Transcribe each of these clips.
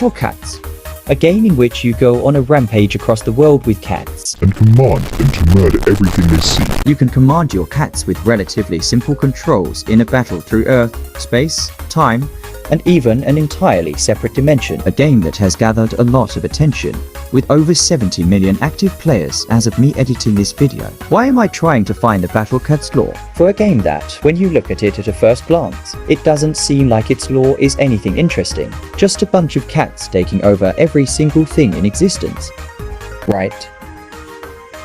For Cats, a game in which you go on a rampage across the world with cats and command them to murder everything they see. You can command your cats with relatively simple controls in a battle through Earth, space, time, and even an entirely separate dimension. A game that has gathered a lot of attention, with over 70 million active players as of me editing this video. Why am I trying to find the Battle Cats lore? For a game that, when you look at it at a first glance, it doesn't seem like its lore is anything interesting. Just a bunch of cats taking over every single thing in existence. Right?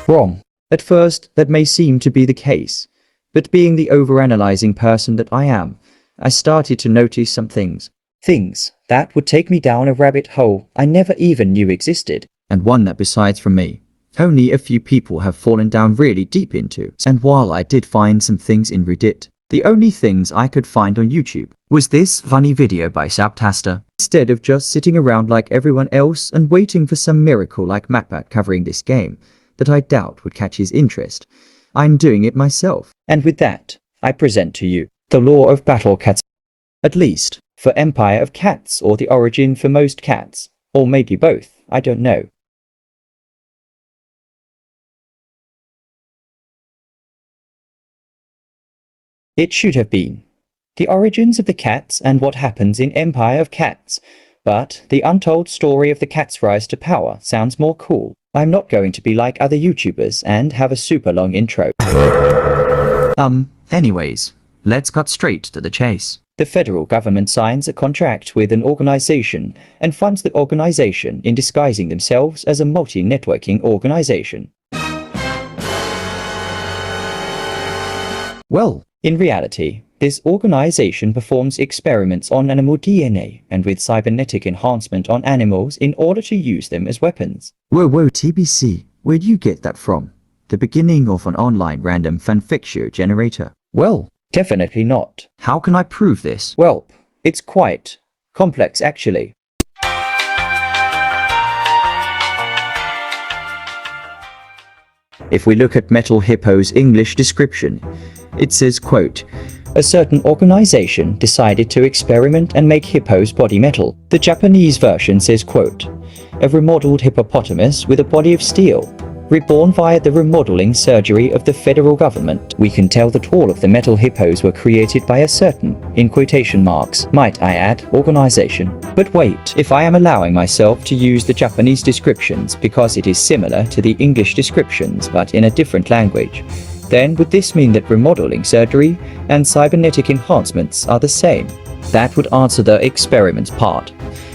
Wrong. At first, that may seem to be the case, but being the overanalyzing person that I am, I started to notice some things. Things that would take me down a rabbit hole I never even knew existed, and one that besides from me, only a few people have fallen down really deep into. And while I did find some things in Reddit, the only things I could find on YouTube was this funny video by Subtaster. Instead of just sitting around like everyone else and waiting for some miracle like MatPat covering this game that I doubt would catch his interest, I'm doing it myself. And with that, I present to you the lore of Battle Cats, at least for Empire of Cats, or the origin for most cats, or maybe both, I don't know. It should have been the origins of the cats and what happens in Empire of Cats, but the untold story of the cat's rise to power sounds more cool. I'm not going to be like other YouTubers and have a super long intro. Anyways. Let's cut straight to the chase. The federal government signs a contract with an organization and funds the organization in disguising themselves as a multi-networking organization. Well, in reality, this organization performs experiments on animal DNA and with cybernetic enhancement on animals in order to use them as weapons. Whoa, TBC, where'd you get that from? The beginning of an online random fanfiction generator? Well, definitely not. How can I prove this? Well, it's quite complex actually. If we look at Metal Hippo's English description, it says, quote, "A certain organization decided to experiment and make Hippo's body metal." The Japanese version says, quote, "A remodeled hippopotamus with a body of steel, reborn via the remodeling surgery of the federal government. We can tell that all of the metal hippos were created by a certain, in quotation marks, might I add, organization." But wait, if I am allowing myself to use the Japanese descriptions because it is similar to the English descriptions but in a different language, then would this mean that remodeling surgery and cybernetic enhancements are the same? That would answer the experiments part.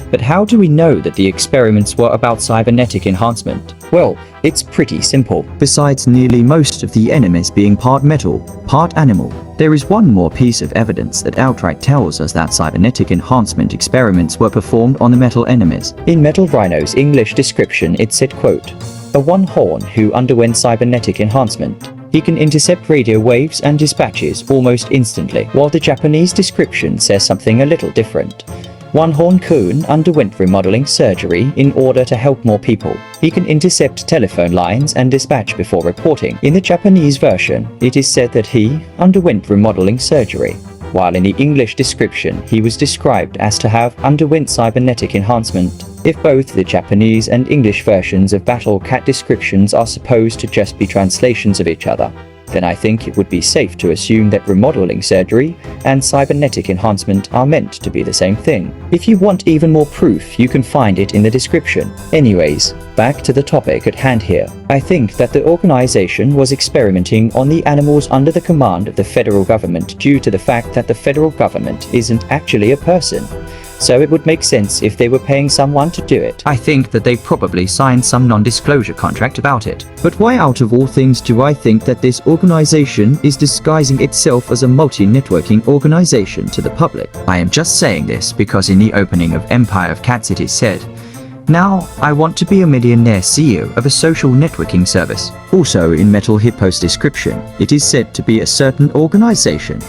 But how do we know that the experiments were about cybernetic enhancement? Well, it's pretty simple. Besides nearly most of the enemies being part metal, part animal, there is one more piece of evidence that outright tells us that cybernetic enhancement experiments were performed on the metal enemies. In Metal Rhino's English description it said, quote, "A one-horn who underwent cybernetic enhancement. He can intercept radio waves and dispatches almost instantly," while the Japanese description says something a little different. One-horn coon underwent remodeling surgery in order to help more people. He can intercept telephone lines and dispatch before reporting. In the Japanese version, it is said that he underwent remodeling surgery, while in the English description he was described as to have underwent cybernetic enhancement. If both the Japanese and English versions of Battle Cat descriptions are supposed to just be translations of each other, then I think it would be safe to assume that remodeling surgery and cybernetic enhancement are meant to be the same thing. If you want even more proof, you can find it in the description. Anyways, back to the topic at hand here. I think that the organization was experimenting on the animals under the command of the federal government due to the fact that the federal government isn't actually a person. So it would make sense if they were paying someone to do it. I think that they probably signed some non-disclosure contract about it. But why out of all things do I think that this organization is disguising itself as a multi-networking organization to the public? I am just saying this because in the opening of Empire of Cats it is said, "Now, I want to be a millionaire CEO of a social networking service." Also in Metal Hippo's description, it is said to be a certain organization,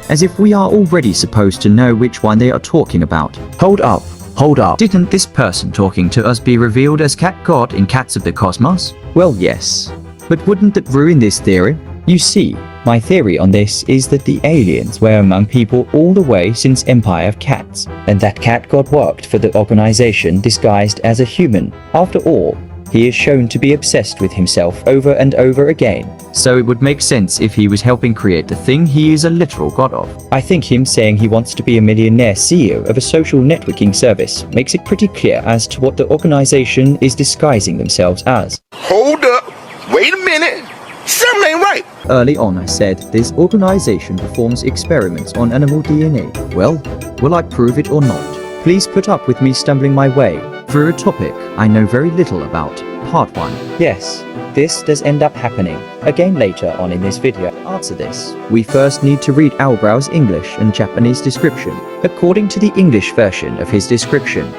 as if we are already supposed to know which one they are talking about. Hold up. Didn't this person talking to us be revealed as Cat God in Cats of the Cosmos? Well, yes. But wouldn't that ruin this theory? You see, My theory on this is that the aliens were among people all the way since Empire of Cats, and that cat god worked for the organization disguised as a human. After all, he is shown to be obsessed with himself over and over again. So it would make sense if he was helping create the thing he is a literal god of. I think him saying he wants to be a millionaire CEO of a social networking service makes it pretty clear as to what the organization is disguising themselves as. Hold up. Wait a minute. Something ain't right. Early on I said this organization performs experiments on animal DNA. Well, will I prove it or not? Please put up with me stumbling my way through a topic I know very little about. Part 1. Yes, this does end up happening. Again later on in this video. To answer this, we first need to read Owlbrow's English and Japanese description. According to the English version of his description,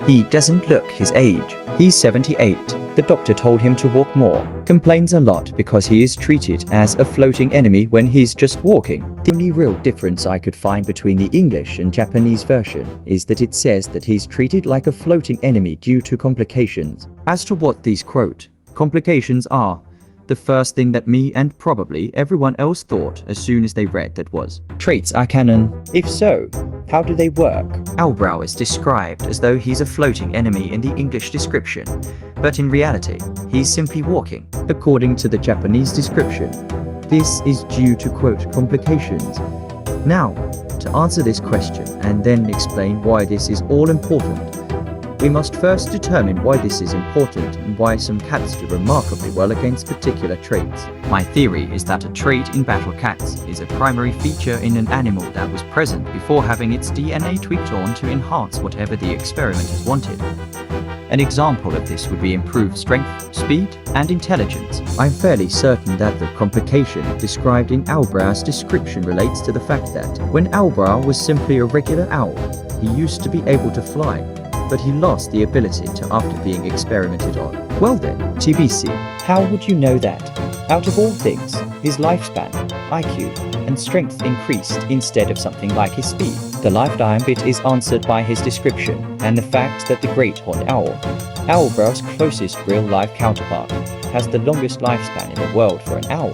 he doesn't look his age. He's 78. The doctor told him to walk more. Complains a lot because he is treated as a floating enemy when he's just walking. The only real difference I could find between the English and Japanese version is that it says that he's treated like a floating enemy due to complications. As to what these quote complications are, the first thing that me and probably everyone else thought as soon as they read that was, traits are canon. If so, how do they work? Owlbrow is described as though he's a floating enemy in the English description, but in reality, he's simply walking. According to the Japanese description, this is due to quote complications. Now, to answer this question and then explain why this is all important, we must first determine why this is important and why some cats do remarkably well against particular traits. My theory is that a trait in battle cats is a primary feature in an animal that was present before having its DNA tweaked on to enhance whatever the experimenters wanted. An example of this would be improved strength, speed, and intelligence. I'm fairly certain that the complication described in Owlbrow's description relates to the fact that when Owlbrow was simply a regular owl, he used to be able to fly, but he lost the ability to after being experimented on. Well then, TBC, how would you know that? Out of all things, his lifespan, IQ, and strength increased instead of something like his speed. The lifetime bit is answered by his description and the fact that the great horned owl, Owlbrow's closest real-life counterpart, has the longest lifespan in the world for an owl,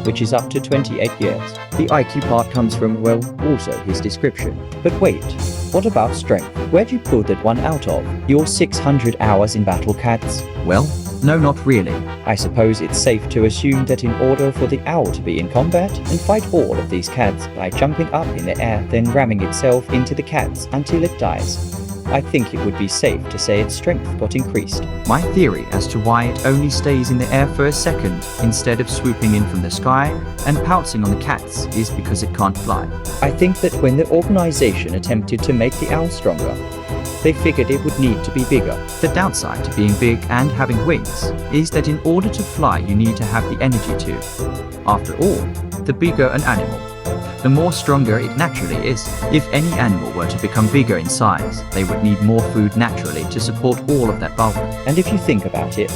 which is up to 28 years. The IQ part comes from, well, also his description. But wait, what about strength? Where'd you pull that one out of? Your 600 hours in battle cats? Well, no, not really. I suppose it's safe to assume that in order for the owl to be in combat and fight all of these cats by jumping up in the air then ramming itself into the cats until it dies, I think it would be safe to say its strength got increased. My theory as to why it only stays in the air for a second instead of swooping in from the sky and pouncing on the cats is because it can't fly. I think that when the organization attempted to make the owl stronger, they figured it would need to be bigger. The downside to being big and having wings is that in order to fly you need to have the energy to. After all, the bigger an animal, the more stronger it naturally is. If any animal were to become bigger in size, they would need more food naturally to support all of that bulk. And if you think about it,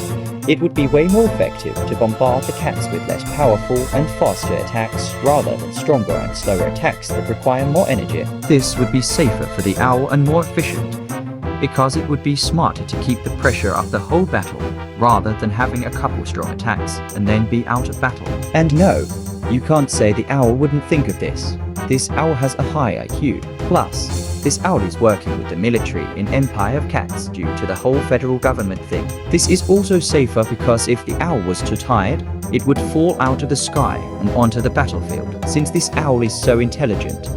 it would be way more effective to bombard the cats with less powerful and faster attacks rather than stronger and slower attacks that require more energy. This would be safer for the owl and more efficient, because it would be smarter to keep the pressure up the whole battle rather than having a couple strong attacks and then be out of battle. And no, you can't say the owl wouldn't think of this. This owl has a high IQ. Plus, this owl is working with the military in Empire of Cats due to the whole federal government thing. This is also safer because if the owl was too tired, it would fall out of the sky and onto the battlefield. Since this owl is so intelligent,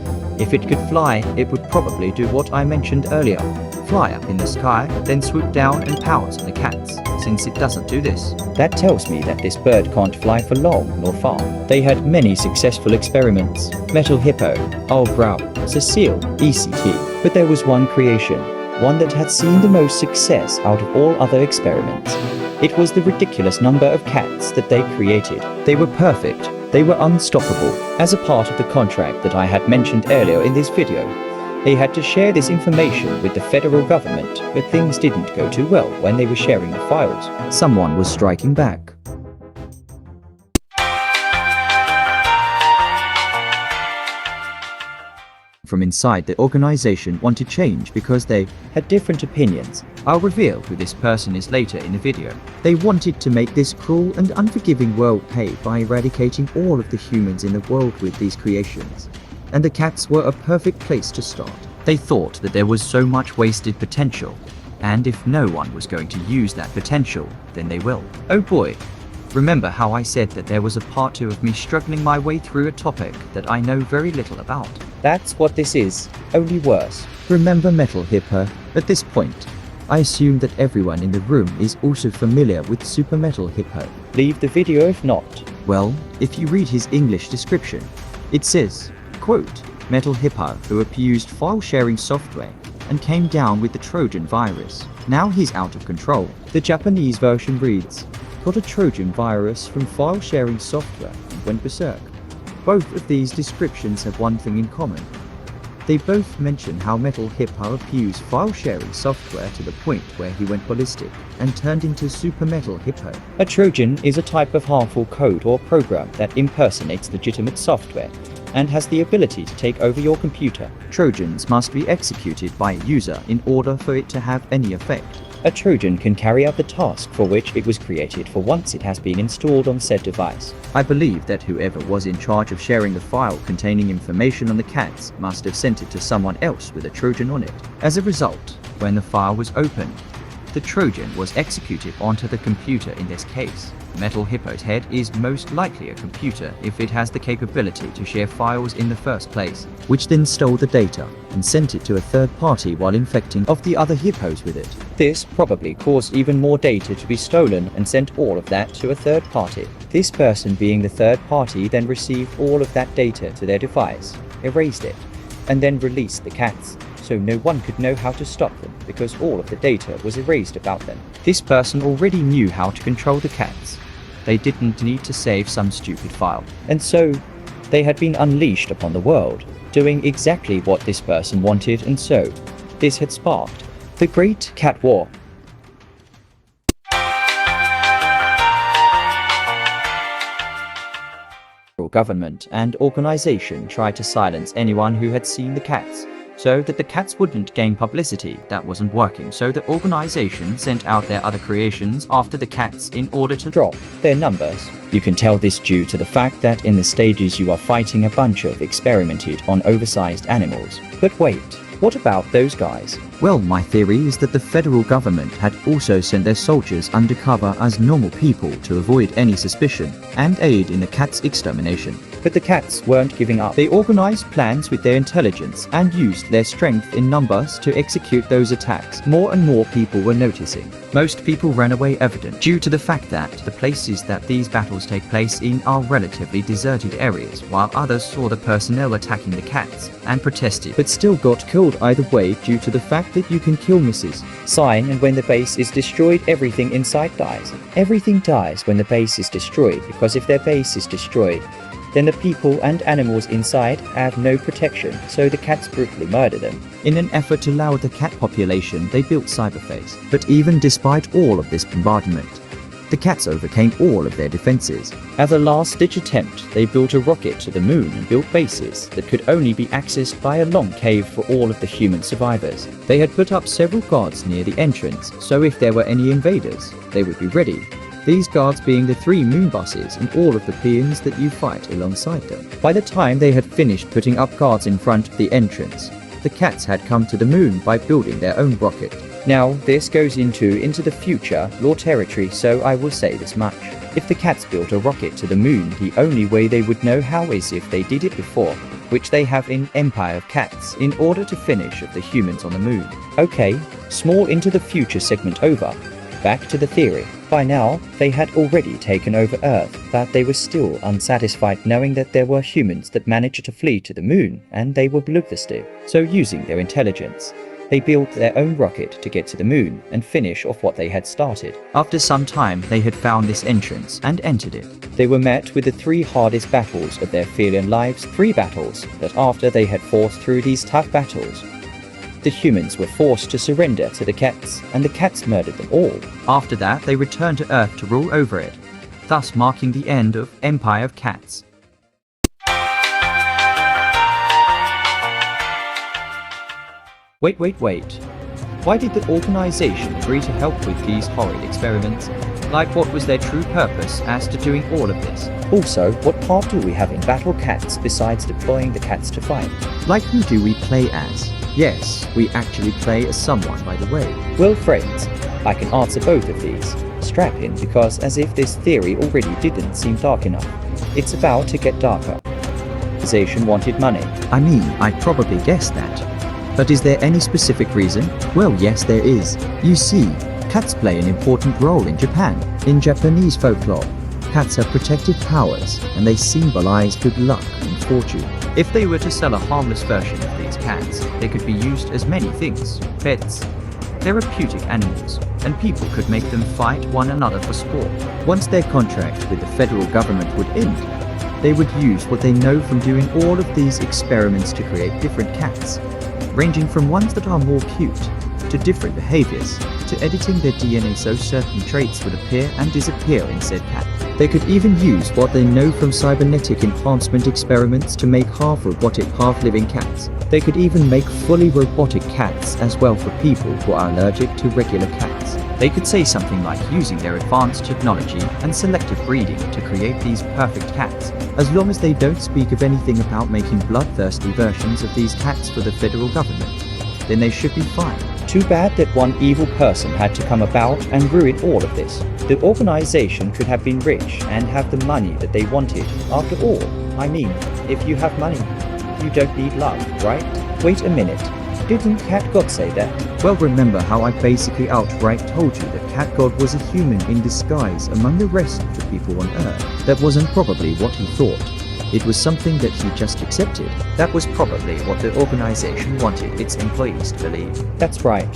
if it could fly, it would probably do what I mentioned earlier. Fly up in the sky, then swoop down and pounce on the cats, since it doesn't do this. That tells me that this bird can't fly for long nor far. They had many successful experiments. Metal Hippo, Owlbrow, Cecile, ECT. But there was one creation, one that had seen the most success out of all other experiments. It was the ridiculous number of cats that they created. They were perfect. They were unstoppable. As a part of the contract that I had mentioned earlier in this video, they had to share this information with the federal government, but things didn't go too well when they were sharing the files. Someone was striking back. from inside the organization wanted change because they had different opinions. I'll reveal who this person is later in the video. They wanted to make this cruel and unforgiving world pay by eradicating all of the humans in the world with these creations. And the cats were a perfect place to start. They thought that there was so much wasted potential, and if no one was going to use that potential, then they will. Oh boy, remember how I said that there was a part 2 of me struggling my way through a topic that I know very little about? That's what this is, only worse. Remember Metal Hippo? At this point, I assume that everyone in the room is also familiar with Super Metal Hippo. Leave the video if not. Well, if you read his English description, it says, quote, Metal Hippo, who abused file-sharing software and came down with the Trojan virus. Now he's out of control. The Japanese version reads, got a Trojan virus from file-sharing software and went berserk. Both of these descriptions have one thing in common. They both mention how Metal Hippo abused file-sharing software to the point where he went ballistic and turned into Super Metal Hippo. A Trojan is a type of harmful code or program that impersonates legitimate software and has the ability to take over your computer. Trojans must be executed by a user in order for it to have any effect. A Trojan can carry out the task for which it was created for once it has been installed on said device. I believe that whoever was in charge of sharing the file containing information on the cats must have sent it to someone else with a Trojan on it. As a result, when the file was opened, the Trojan was executed onto the computer in this case. Metal Hippo's head is most likely a computer if it has the capability to share files in the first place, which then stole the data and sent it to a third party while infecting of the other hippos with it. This probably caused even more data to be stolen and sent all of that to a third party. This person being the third party then received all of that data to their device, erased it, and then released the cats, so no one could know how to stop them because all of the data was erased about them. This person already knew how to control the cats. They didn't need to save some stupid file. And so, they had been unleashed upon the world, doing exactly what this person wanted, and so, this had sparked the Great Cat War. Government and organization tried to silence anyone who had seen the cats, so that the cats wouldn't gain publicity. That wasn't working, so the organization sent out their other creations after the cats in order to drop their numbers. You can tell this due to the fact that in the stages you are fighting a bunch of experimented on oversized animals. But wait, what about those guys? Well, my theory is that the federal government had also sent their soldiers undercover as normal people to avoid any suspicion and aid in the cats' extermination. But the cats weren't giving up. They organized plans with their intelligence and used their strength in numbers to execute those attacks. More and more people were noticing. Most people ran away evident due to the fact that the places that these battles take place in are relatively deserted areas, while others saw the personnel attacking the cats and protested, but still got killed either way due to the fact that you can kill misses. Sign, and when the base is destroyed, everything inside dies. Everything dies when the base is destroyed, because if their base is destroyed, then the people and animals inside have no protection, so the cats brutally murder them. In an effort to lower the cat population, they built cyberface. But even despite all of this bombardment, the cats overcame all of their defenses. As a last-ditch attempt, they built a rocket to the moon and built bases that could only be accessed by a long cave for all of the human survivors. They had put up several guards near the entrance, so if there were any invaders, they would be ready. These guards being the 3 moon buses and all of the peons that you fight alongside them. By the time they had finished putting up guards in front of the entrance, the cats had come to the moon by building their own rocket. Now, this goes into the future lore territory, so I will say this much. If the cats built a rocket to the moon, the only way they would know how is if they did it before, which they have in Empire of Cats, in order to finish of the humans on the moon. Okay, small into the future segment over. Back to the theory. By now, they had already taken over Earth, but they were still unsatisfied knowing that there were humans that managed to flee to the moon, and they were bloodthirsty. So using their intelligence, they built their own rocket to get to the moon and finish off what they had started. After some time, they had found this entrance and entered it. They were met with the 3 hardest battles of their Philian lives, 3 battles, but after they had fought through these tough battles, the humans were forced to surrender to the cats, and the cats murdered them all. After that, they returned to Earth to rule over it, thus marking the end of Empire of Cats. Wait. Why did the organization agree to help with these horrid experiments? Like, what was their true purpose as to doing all of this? Also, what part do we have in battle cats besides deploying the cats to fight? Like, who do we play as? Yes, we actually play as someone, by the way. Well, friends, I can answer both of these. Strap in, because as if this theory already didn't seem dark enough, it's about to get darker. The organization wanted money. I mean, I'd probably guess that. But is there any specific reason? Well, yes, there is. You see, cats play an important role in Japan. In Japanese folklore, cats have protective powers, and they symbolize good luck and fortune. If they were to sell a harmless version of these cats, they could be used as many things: pets, therapeutic animals, and people could make them fight one another for sport. Once their contract with the federal government would end, they would use what they know from doing all of these experiments to create different cats, ranging from ones that are more cute, to different behaviors, to editing their DNA so certain traits would appear and disappear in said cat. They could even use what they know from cybernetic enhancement experiments to make half-robotic, half-living cats. They could even make fully robotic cats as well for people who are allergic to regular cats. They could say something like using their advanced technology and selective breeding to create these perfect cats, as long as they don't speak of anything about making bloodthirsty versions of these cats for the federal government. Then they should be fine. Too bad that one evil person had to come about and ruin all of this. The organization could have been rich and have the money that they wanted. After all, I mean, if you have money, you don't need love, right? Wait a minute. Didn't Cat God say that? Well, remember how I basically outright told you that Cat God was a human in disguise among the rest of the people on Earth? That wasn't probably what he thought. It was something that he just accepted. That was probably what the organization wanted its employees to believe. That's right.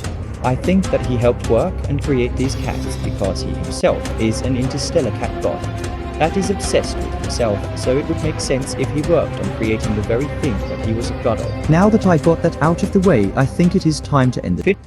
I think that he helped work and create these cats because he himself is an interstellar cat god that is obsessed with himself, so it would make sense if he worked on creating the very thing that he was a god of. Now that I got that out of the way, I think it is time to end the video.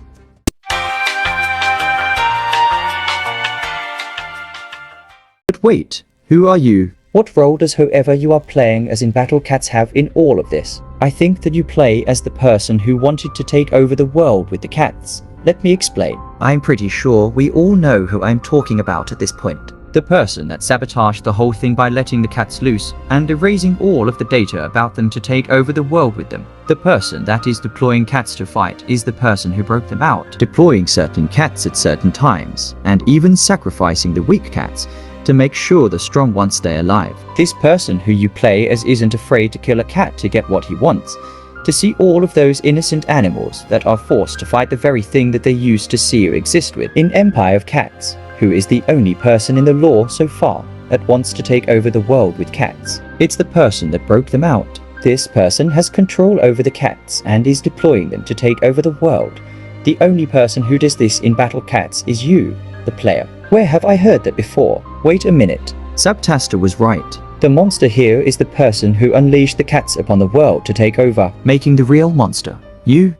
But wait, who are you? What role does whoever you are playing as in Battle Cats have in all of this? I think that you play as the person who wanted to take over the world with the cats. Let me explain. I'm pretty sure we all know who I'm talking about at this point. The person that sabotaged the whole thing by letting the cats loose and erasing all of the data about them to take over the world with them. The person that is deploying cats to fight is the person who broke them out, deploying certain cats at certain times, and even sacrificing the weak cats to make sure the strong ones stay alive. This person who you play as isn't afraid to kill a cat to get what he wants, to see all of those innocent animals that are forced to fight the very thing that they used to see you exist with. In Empire of Cats, who is the only person in the lore so far that wants to take over the world with cats. It's the person that broke them out. This person has control over the cats and is deploying them to take over the world. The only person who does this in Battle Cats is you, the player. Where have I heard that before? Wait a minute. Subtaster was right. The monster here is the person who unleashed the cats upon the world to take over, making the real monster. You